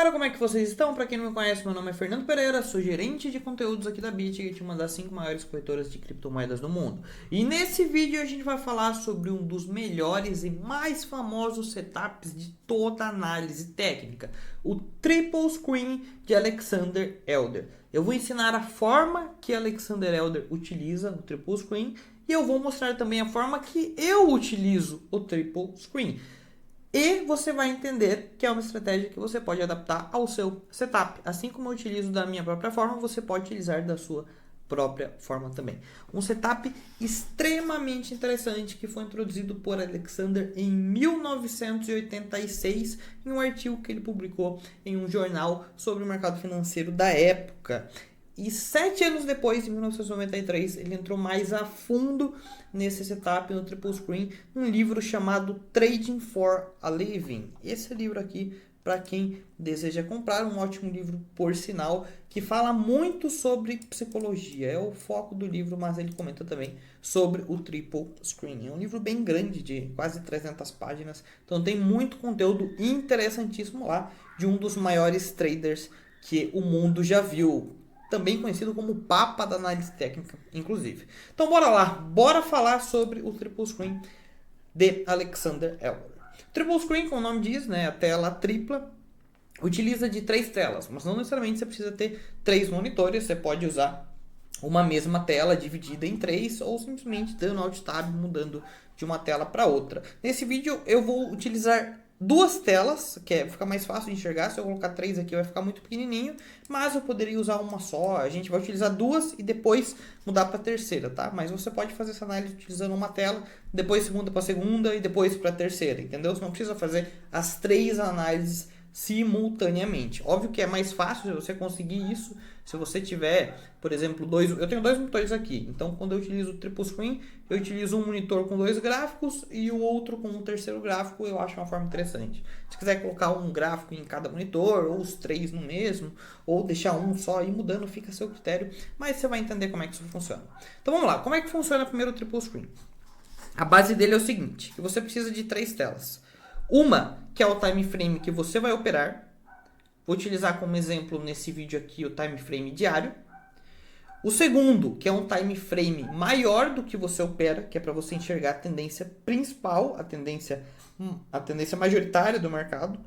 galera, como é que vocês estão? Para quem não me conhece, meu nome é Fernando Pereira, sou gerente de conteúdos aqui da BitGet, uma das 5 maiores corretoras de criptomoedas do mundo. E nesse vídeo a gente vai falar sobre um dos melhores e mais famosos setups de toda a análise técnica, o Triple Screen de Alexander Elder. Eu vou ensinar a forma que Alexander Elder utiliza o Triple Screen e eu vou mostrar também a forma que eu utilizo o Triple Screen. E você vai entender que é uma estratégia que você pode adaptar ao seu setup. Assim como eu utilizo da minha própria forma, você pode utilizar da sua própria forma também. Um setup extremamente interessante que foi introduzido por Alexander em 1986 em um artigo que ele publicou em um jornal sobre o mercado financeiro da época. E 7 anos depois, em 1993, ele entrou mais a fundo nesse setup no Triple Screen, um livro chamado Trading for a Living. Esse livro aqui, para quem deseja comprar, um ótimo livro, por sinal, que fala muito sobre psicologia. É o foco do livro, mas ele comenta também sobre o Triple Screen. É um livro bem grande, de quase 300 páginas, então tem muito conteúdo interessantíssimo lá, de um dos maiores traders que o mundo já viu. Também conhecido como Papa da Análise Técnica, inclusive. Então bora lá, bora falar sobre o Triple Screen de Alexander Elder. Triple Screen, como o nome diz, né, a tela tripla, utiliza de 3 telas, mas não necessariamente você precisa ter 3 monitores, você pode usar uma mesma tela dividida em 3 ou simplesmente dando Alt Tab, mudando de uma tela para outra. Nesse vídeo eu vou utilizar 2 telas, que fica mais fácil de enxergar. Se eu colocar 3 aqui vai ficar muito pequenininho, mas eu poderia usar uma só. A gente vai utilizar 2 e depois mudar para a terceira, tá? Mas você pode fazer essa análise utilizando uma tela, depois você muda para a segunda e depois para a terceira, entendeu? Você não precisa fazer as 3 análises simultaneamente. Óbvio que é mais fácil você conseguir isso se você tiver, por exemplo, eu tenho 2 monitores aqui. Então, quando eu utilizo o Triple Screen, eu utilizo um monitor com 2 gráficos e o outro com um terceiro gráfico. Eu acho uma forma interessante. Se quiser colocar um gráfico em cada monitor, ou os 3 no mesmo, ou deixar um só e ir mudando, fica a seu critério. Mas você vai entender como é que isso funciona. Então, vamos lá. Como é que funciona primeiro o Triple Screen? A base dele é o seguinte, que você precisa de 3 telas. Uma, que é o time frame que você vai operar. Vou utilizar como exemplo nesse vídeo aqui o time frame diário. O segundo, que é um time frame maior do que você opera, que é para você enxergar a tendência principal, a tendência majoritária do mercado,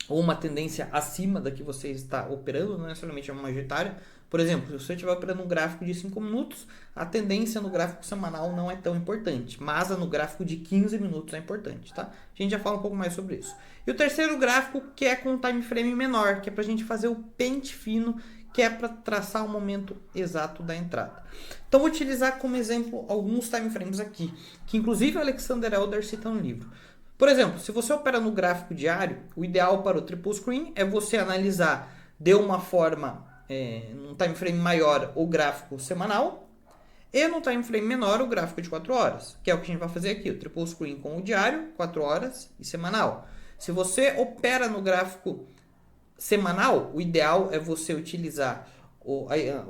ou uma tendência acima da que você está operando, não necessariamente é uma majoritária. Por exemplo, se você estiver operando um gráfico de 5 minutos, a tendência no gráfico semanal não é tão importante, mas a no gráfico de 15 minutos é importante, tá? A gente já fala um pouco mais sobre isso. E o terceiro gráfico, que é com um time frame menor, que é para a gente fazer o pente fino, que é para traçar o momento exato da entrada. Então, vou utilizar como exemplo alguns time frames aqui, que inclusive o Alexander Elder cita no livro. Por exemplo, se você opera no gráfico diário, o ideal para o Triple Screen é você analisar de uma forma, num time frame maior, o gráfico semanal, e no time frame menor, o gráfico de 4 horas, que é o que a gente vai fazer aqui, o Triple Screen com o diário, 4 horas e semanal. Se você opera no gráfico semanal, o ideal é você utilizar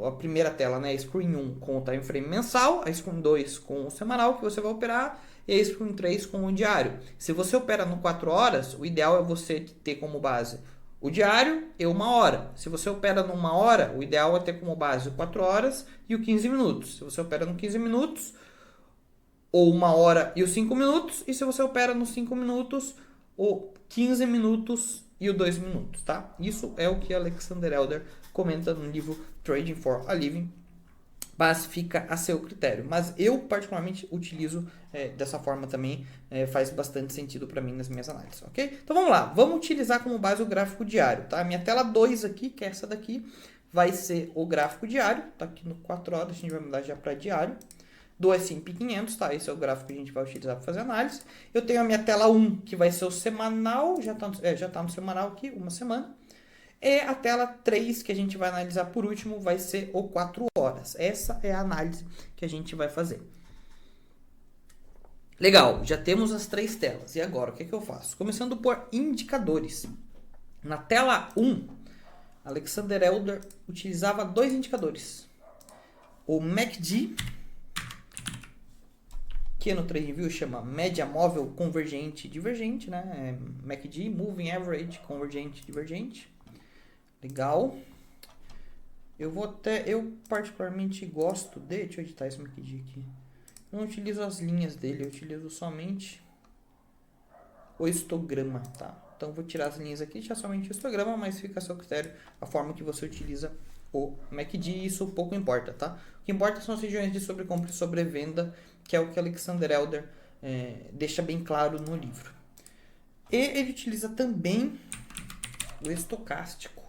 a primeira tela, né, a Screen 1 com o time frame mensal, a Screen 2 com o semanal que você vai operar, e a Screen 3 com o diário. Se você opera no 4 horas, o ideal é você ter como base o diário e 1 hora. Se você opera numa hora, o ideal é ter como base o 4 horas e o 15 minutos. Se você opera no 15 minutos, ou 1 hora e os 5 minutos. E se você opera nos 5 minutos, ou 15 minutos e os 2 minutos, tá? Isso é o que Alexander Elder comenta no livro Trading for a Living, mas fica a seu critério. Mas eu particularmente utilizo dessa forma também, faz bastante sentido para mim nas minhas análises, ok? Então vamos lá, vamos utilizar como base o gráfico diário, tá? A minha tela 2 aqui, que é essa daqui, vai ser o gráfico diário, tá aqui no 4 horas, a gente vai mudar já para diário, do S&P 500, tá? Esse é o gráfico que a gente vai utilizar para fazer análise. Eu tenho a minha tela 1, que vai ser o semanal, já tá no semanal aqui, uma semana. E a tela 3, que a gente vai analisar por último, vai ser o 4 horas. Essa é a análise que a gente vai fazer. Legal, já temos as 3 telas. E agora, o que eu faço? Começando por indicadores. Na tela 1, Alexander Elder utilizava 2 indicadores. O MACD, que no TradingView chama média móvel convergente divergente, né? MACD, Moving Average Convergente Divergente. Legal. Eu particularmente gosto de... Deixa eu editar esse MACD aqui. Eu não utilizo as linhas dele, eu utilizo somente o histograma, tá? Então, vou tirar as linhas aqui, deixar somente o histograma, mas fica a seu critério a forma que você utiliza o MACD, isso pouco importa, tá? O que importa são as regiões de sobrecompra e sobrevenda, que é o que Alexander Elder deixa bem claro no livro. E ele utiliza também o estocástico.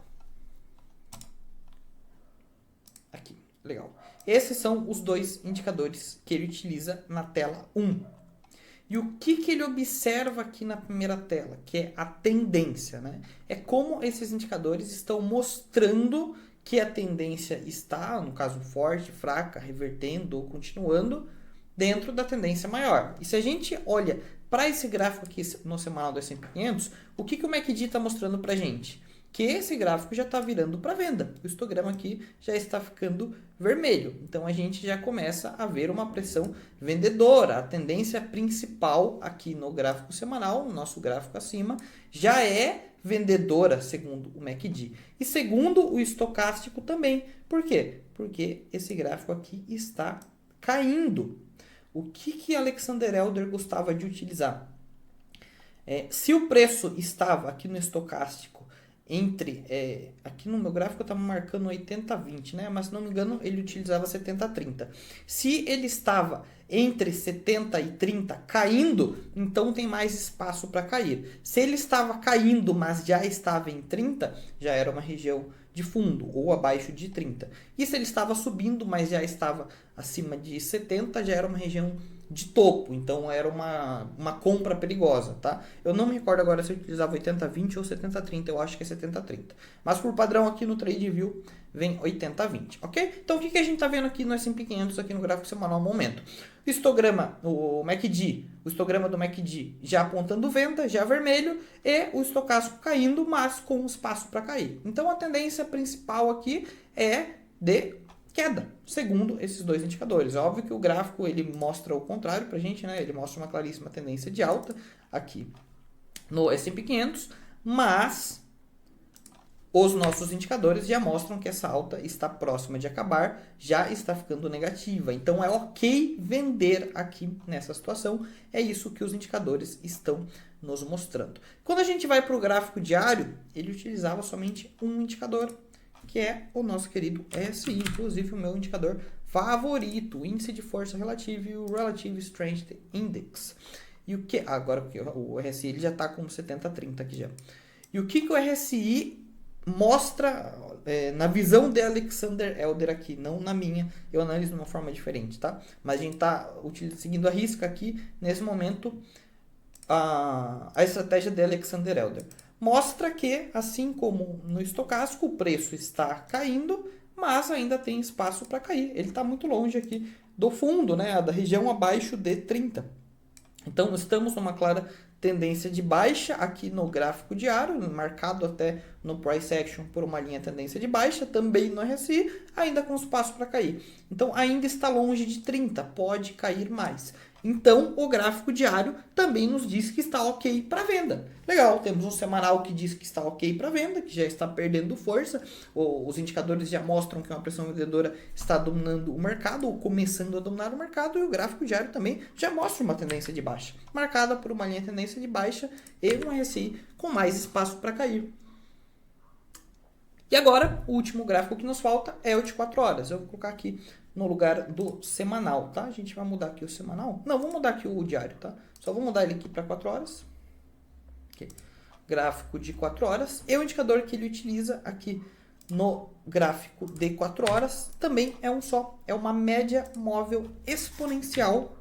Aqui, legal. Esses são os dois indicadores que ele utiliza na tela 1. E o que ele observa aqui na primeira tela, que é a tendência, né? É como esses indicadores estão mostrando que a tendência está, no caso, forte, fraca, revertendo ou continuando dentro da tendência maior. E se a gente olha para esse gráfico aqui no semanal do S&P 500, o que o MACD está mostrando para a gente? Que esse gráfico já está virando para venda. O histograma aqui já está ficando vermelho. Então, a gente já começa a ver uma pressão vendedora. A tendência principal aqui no gráfico semanal, no nosso gráfico acima, já é vendedora, segundo o MACD. E segundo o estocástico também. Por quê? Porque esse gráfico aqui está caindo. O que Alexander Elder gostava de utilizar? Se o preço estava aqui no estocástico aqui no meu gráfico eu estava marcando 80-20, né? Mas se não me engano ele utilizava 70-30. Se ele estava entre 70 e 30 caindo, então tem mais espaço para cair. Se ele estava caindo, mas já estava em 30, já era uma região de fundo, ou abaixo de 30. E se ele estava subindo, mas já estava acima de 70, já era uma região de topo, então era uma compra perigosa, tá? Eu não me recordo agora se eu utilizava 80-20 ou 70-30, eu acho que é 70-30. Mas por padrão aqui no TradingView vem 80-20, ok? Então o que a gente está vendo aqui no S&P 500, aqui no gráfico semanal no momento? O histograma, o histograma do MACD já apontando venda, já vermelho, e o estocástico caindo, mas com espaço para cair. Então a tendência principal aqui é de queda, segundo esses dois indicadores. Óbvio que o gráfico ele mostra o contrário para a gente, né? Ele mostra uma claríssima tendência de alta aqui no S&P 500, mas os nossos indicadores já mostram que essa alta está próxima de acabar, já está ficando negativa. Então é ok vender aqui nessa situação, é isso que os indicadores estão nos mostrando. Quando a gente vai para o gráfico diário, ele utilizava somente um indicador, que é o nosso querido RSI, inclusive o meu indicador favorito, o índice de força relativa e o Relative Strength Index. E o que agora o RSI ele já está com 70-30 aqui já. E o que o RSI mostra na visão de Alexander Elder aqui, não na minha, eu analiso de uma forma diferente, tá? Mas a gente está seguindo a risca aqui, nesse momento, a estratégia de Alexander Elder. Mostra que, assim como no estocástico, o preço está caindo, mas ainda tem espaço para cair. Ele está muito longe aqui do fundo, né, da região abaixo de 30. Então, estamos numa clara tendência de baixa aqui no gráfico diário, marcado até no Price Action por uma linha tendência de baixa, também no RSI, ainda com espaço para cair. Então, ainda está longe de 30, pode cair mais. Então, o gráfico diário também nos diz que está ok para venda. Legal, temos um semanal que diz que está ok para venda, que já está perdendo força. Os indicadores já mostram que uma pressão vendedora está dominando o mercado, ou começando a dominar o mercado, e o gráfico diário também já mostra uma tendência de baixa, marcada por uma linha de tendência de baixa e um RSI com mais espaço para cair. E agora, o último gráfico que nos falta é o de 4 horas. Eu vou colocar aqui no lugar do semanal, tá? A gente vai mudar aqui o semanal. Não, vou mudar aqui o diário, tá? Só vou mudar ele aqui para 4 horas. Okay. Gráfico de 4 horas. E o indicador que ele utiliza aqui no gráfico de 4 horas também é um só. É uma média móvel exponencial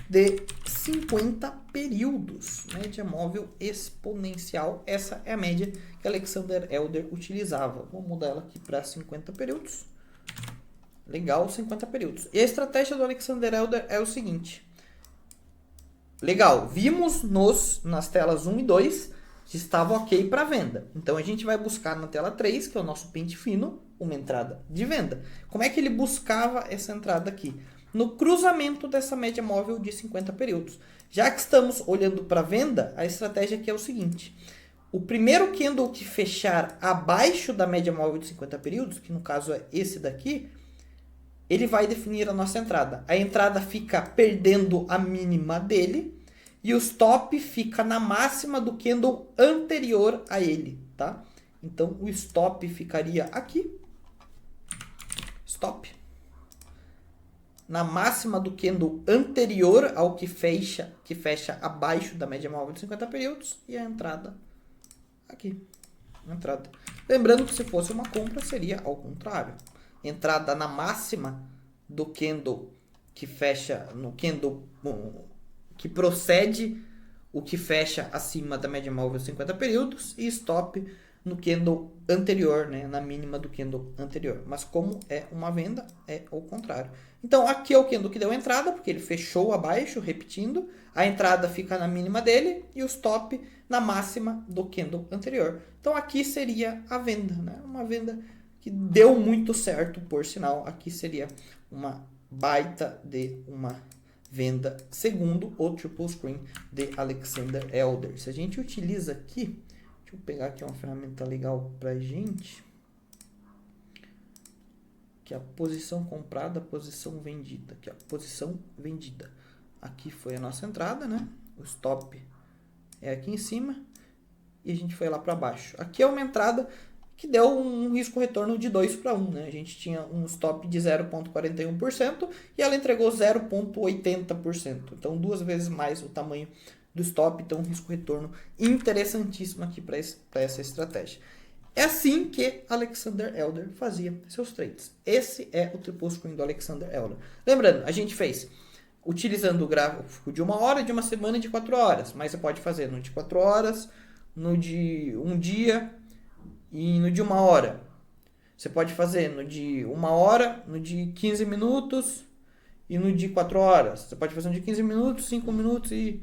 de 50 períodos. Média móvel exponencial. Essa é a média que Alexander Elder utilizava. Vou mudar ela aqui para 50 períodos. Legal, 50 períodos. E a estratégia do Alexander Elder é o seguinte. Legal, vimos nas telas 1 e 2 que estava ok para venda. Então, a gente vai buscar na tela 3, que é o nosso pente fino, uma entrada de venda. Como é que ele buscava essa entrada aqui? No cruzamento dessa média móvel de 50 períodos. Já que estamos olhando para venda, a estratégia aqui é o seguinte. O primeiro candle que fechar abaixo da média móvel de 50 períodos, que no caso é esse daqui, ele vai definir a nossa entrada. A entrada fica perdendo a mínima dele e o stop fica na máxima do candle anterior a ele, tá? Então o stop ficaria aqui. Stop. Na máxima do candle anterior ao que fecha abaixo da média móvel de 50 períodos e a entrada aqui. Entrada. Lembrando que se fosse uma compra seria ao contrário. Entrada na máxima do candle que fecha no candle que procede o que fecha acima da média móvel de 50 períodos e stop no candle anterior, né, na mínima do candle anterior. Mas como é uma venda, é o contrário. Então aqui é o candle que deu entrada, porque ele fechou abaixo, repetindo. A entrada fica na mínima dele e o stop na máxima do candle anterior. Então aqui seria a venda, né? Uma venda que deu muito certo, por sinal. Aqui seria uma baita de uma venda, segundo o Triple Screen de Alexander Elder. Se a gente utiliza aqui, deixa eu pegar aqui uma ferramenta legal pra gente, que é a posição comprada, posição vendida. Aqui, ó, posição vendida. Aqui foi a nossa entrada, né? O stop é aqui em cima e a gente foi lá para baixo. Aqui é uma entrada que deu um risco-retorno de 2:1, né? A gente tinha um stop de 0,41% e ela entregou 0,80%. Então, 2 vezes mais o tamanho do stop. Então, um risco-retorno interessantíssimo aqui para essa estratégia. É assim que Alexander Elder fazia seus trades. Esse é o Triple Screen do Alexander Elder. Lembrando, a gente fez utilizando o gráfico de 1 hora, de 1 semana e de 4 horas. Mas você pode fazer no de 4 horas, no de 1 dia e no de 1 hora. Você pode fazer no de 1 hora, no de 15 minutos e no de 4 horas. Você pode fazer no de 15 minutos, 5 minutos e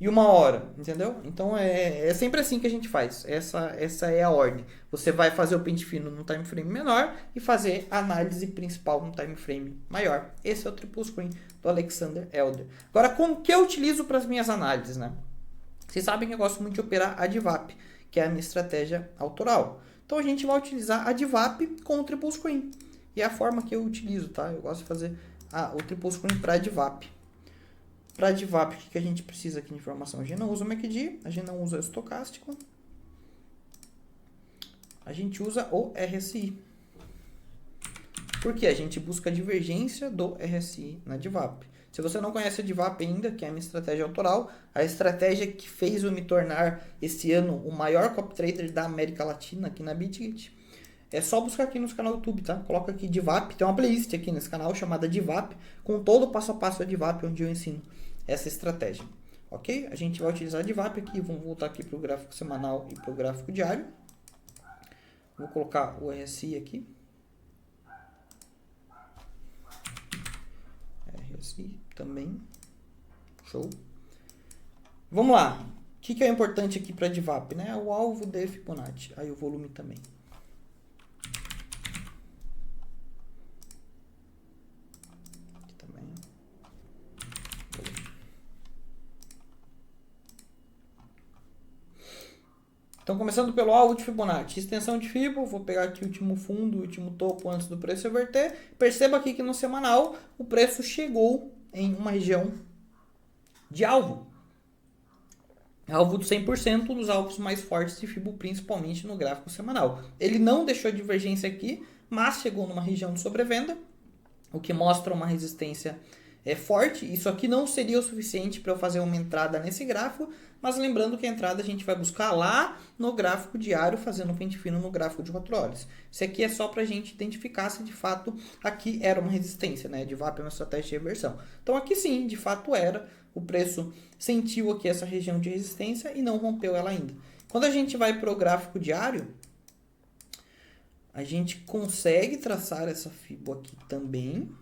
1 hora, entendeu? Então é sempre assim que a gente faz. Essa é a ordem. Você vai fazer o pente fino no time frame menor e fazer a análise principal no time frame maior. Esse é o Triple Screen do Alexander Elder. Agora, como que eu utilizo para as minhas análises, né? Vocês sabem que eu gosto muito de operar a DVAP, que é a minha estratégia autoral. Então a gente vai utilizar a DVAP com o Triple Screen. E é a forma que eu utilizo, tá? Eu gosto de fazer o Triple Screen para a DVAP. Para a DVAP, o que a gente precisa aqui de informação? A gente não usa o MACD, a gente não usa o estocástico. A gente usa o RSI. Porque a gente busca a divergência do RSI na DVAP. Se você não conhece a DVAP ainda, que é a minha estratégia autoral, a estratégia que fez eu me tornar esse ano o maior copy trader da América Latina aqui na BitGet, é só buscar aqui no canal do YouTube, tá? Coloca aqui DVAP, tem uma playlist aqui nesse canal chamada DVAP, com todo o passo a passo da DVAP, onde eu ensino essa estratégia, ok? A gente vai utilizar a DVAP aqui, vamos voltar aqui para o gráfico semanal e para o gráfico diário. Vou colocar o RSI aqui. RSI também. Show. Vamos lá. O que é importante aqui para a DVAP, né? O alvo de Fibonacci, aí o volume também. Então, começando pelo alvo de Fibonacci, extensão de Fibo, vou pegar aqui o último fundo, o último topo antes do preço reverter. Perceba aqui que no semanal o preço chegou em uma região de alvo. Alvo de 100% dos alvos mais fortes de Fibo, principalmente no gráfico semanal. Ele não deixou divergência aqui, mas chegou numa região de sobrevenda, o que mostra uma resistência forte. Isso aqui não seria o suficiente para eu fazer uma entrada nesse gráfico, mas lembrando que a entrada a gente vai buscar lá no gráfico diário, fazendo um pente fino no gráfico de 4 horas. Isso aqui é só para a gente identificar se de fato aqui era uma resistência, né? DVAP é uma estratégia de reversão. Então aqui sim, de fato era. O preço sentiu aqui essa região de resistência e não rompeu ela ainda. Quando a gente vai para o gráfico diário, a gente consegue traçar essa Fibo aqui também. Vou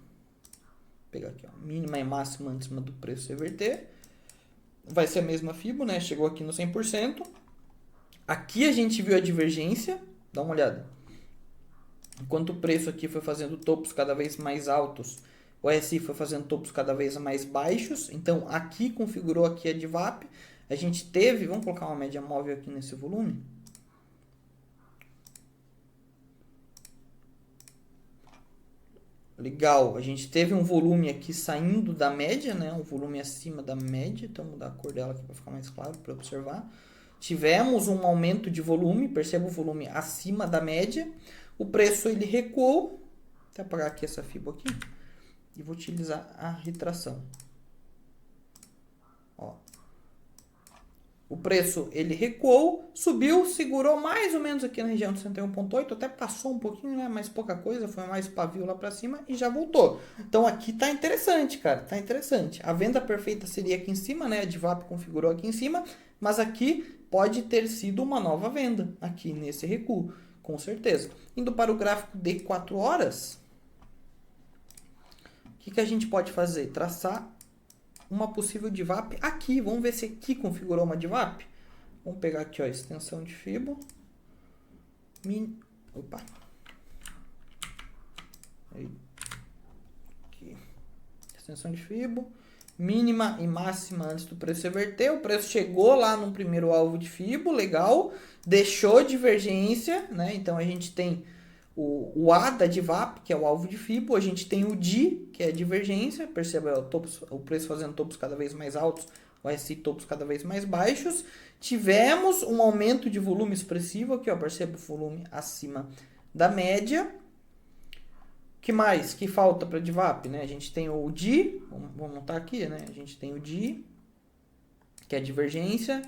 pegar aqui, ó, mínima e máxima antes do preço reverter. Vai ser a mesma Fibo, né? Chegou aqui no 100%. Aqui a gente viu a divergência. Dá uma olhada. Enquanto o preço aqui foi fazendo topos cada vez mais altos, o RSI foi fazendo topos cada vez mais baixos. Então, aqui configurou aqui a DVAP. a gente teve, vamos colocar uma média móvel aqui nesse volume. Legal, a gente teve um volume aqui saindo da média, né? Um volume acima da média. Então, vou mudar a cor dela aqui para ficar mais claro para observar. Tivemos um aumento de volume, perceba o volume acima da média. O preço ele recuou. Vou até apagar aqui essa FIBO aqui. E vou utilizar a retração. Ó. O preço ele recuou, subiu, segurou mais ou menos aqui na região de 101,8, até passou um pouquinho, né? Mas pouca coisa, foi mais pavio lá para cima e já voltou. Então aqui tá interessante, cara, tá interessante. A venda perfeita seria aqui em cima, né? A DVAP configurou aqui em cima, mas aqui pode ter sido uma nova venda aqui nesse recuo, com certeza. Indo para o gráfico de 4 horas, o que a gente pode fazer? Traçar uma possível DVAP aqui. Vamos ver se aqui configurou uma DVAP. Vamos pegar aqui, ó, extensão de FIBO. Opa. Aí. Aqui. Extensão de FIBO. Mínima e máxima antes do preço reverter. O preço chegou lá no primeiro alvo de FIBO, legal. Deixou divergência, né? Então a gente tem o A da DVAP, que é o alvo de FIBO, a gente tem o D, que é a divergência, perceba o preço fazendo topos cada vez mais altos, o RSI topos cada vez mais baixos. Tivemos um aumento de volume expressivo aqui, ó, perceba o volume acima da média. Que mais que falta para DVAP, né? A gente tem o D, vamos montar aqui, né? A gente tem o D, que é a divergência,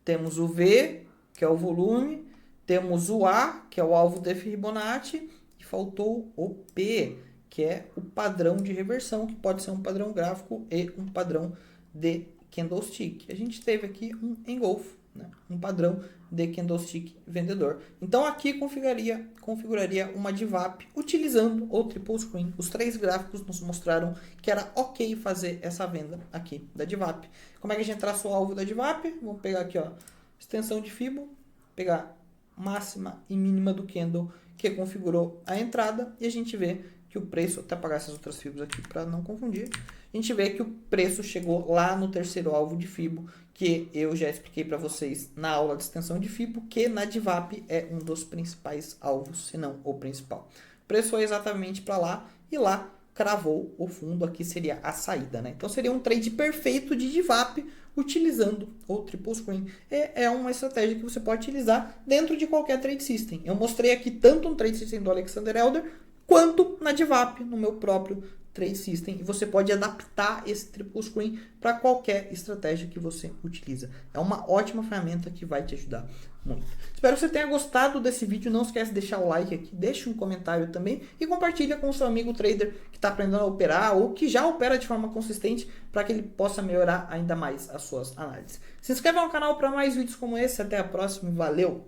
temos o V, que é o volume, temos o A, que é o alvo de Fibonacci, e faltou o P, que é o padrão de reversão, que pode ser um padrão gráfico e um padrão de candlestick. A gente teve aqui um engolfo, né? Um padrão de candlestick vendedor. Então aqui configuraria uma DVAP utilizando o triple screen. Os 3 gráficos nos mostraram que era ok fazer essa venda aqui da DVAP. Como é que a gente traça o alvo da DVAP? Vamos pegar aqui, ó, extensão de FIBO, pegar máxima e mínima do candle que configurou a entrada e a gente vê que o preço, até apagar essas outras fibras aqui para não confundir, a gente vê que o preço chegou lá no terceiro alvo de FIBO, que eu já expliquei para vocês na aula de extensão de FIBO, que na DVAP é um dos principais alvos, se não o principal. O preço foi exatamente para lá e lá cravou o fundo, aqui seria a saída, né? Então seria um trade perfeito de DVAP utilizando o triple screen. É uma estratégia que você pode utilizar dentro de qualquer trade system. Eu mostrei aqui tanto no trade system do Alexander Elder quanto na DVAP, no meu próprio trade system, e você pode adaptar esse triple screen para qualquer estratégia que você utiliza. É uma ótima ferramenta que vai te ajudar muito. Espero que você tenha gostado desse vídeo. Não esquece de deixar o like aqui, deixa um comentário também e compartilha com o seu amigo trader que está aprendendo a operar ou que já opera de forma consistente para que ele possa melhorar ainda mais as suas análises. Se inscreva no canal para mais vídeos como esse. Até a próxima e valeu!